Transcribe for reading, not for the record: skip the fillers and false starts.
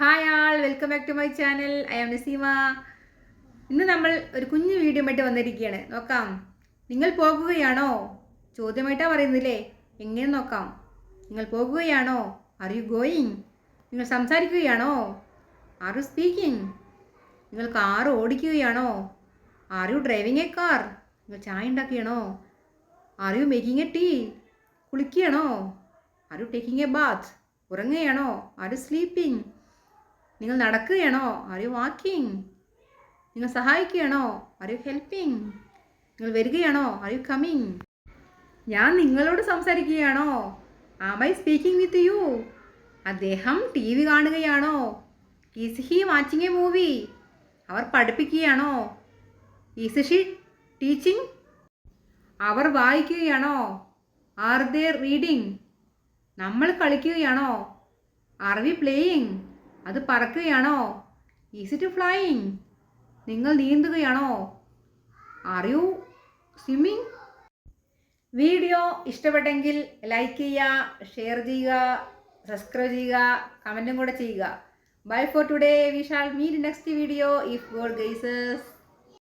Hi all, welcome back to my channel. I am Naseema. ഇന്ന് നമ്മൾ ഒരു കുഞ്ഞു വീഡിയോ ആയിട്ട് വന്നിരിക്കുകയാണ്. നോക്കാം. നിങ്ങൾ പോകുകയാണോ? ചോദ്യമായിട്ടാണ് പറയുന്നില്ലേ. എങ്ങനെ നോക്കാം. നിങ്ങൾ പോകുകയാണോ? R you going? നിങ്ങൾ സംസാരിക്കുകയാണോ? Are you speaking? നിങ്ങൾ കാർ ഓടിക്കുകയാണോ? Are you driving a car? നിങ്ങൾ ചായ ഉണ്ടാക്കുകയാണോ? Are you making a tea? കുളിക്കുകയാണോ? Are you taking a bath? ഉറങ്ങുകയാണോ? Are you sleeping? നിങ്ങൾ നടക്കുകയാണോ? Are you walking? നിങ്ങൾ സഹായിക്കുകയാണോ? Are you helping? നിങ്ങൾ വരികയാണോ? Are you coming? ഞാൻ നിങ്ങളോട് സംസാരിക്കുകയാണോ? Am I speaking with you? അദ്ദേഹം ടി വി കാണുകയാണോ? Is he watching a movie? അവർ പഠിപ്പിക്കുകയാണോ? Is she teaching? അവർ വായിക്കുകയാണോ? Are they reading? നമ്മൾ കളിക്കുകയാണോ? R V playing? അത് പറക്കുകയാണോ? Is it flying? നിങ്ങൾ നീന്തുകയാണോ? Are you swimming? വീഡിയോ ഇഷ്ടപ്പെട്ടെങ്കിൽ ലൈക്ക് ചെയ്യുക, ഷെയർ ചെയ്യുക, സബ്സ്ക്രൈബ് ചെയ്യുക, കമൻറ്റും കൂടെ ചെയ്യുക. Bye for today. We shall meet next video if God ഗൈസസ്.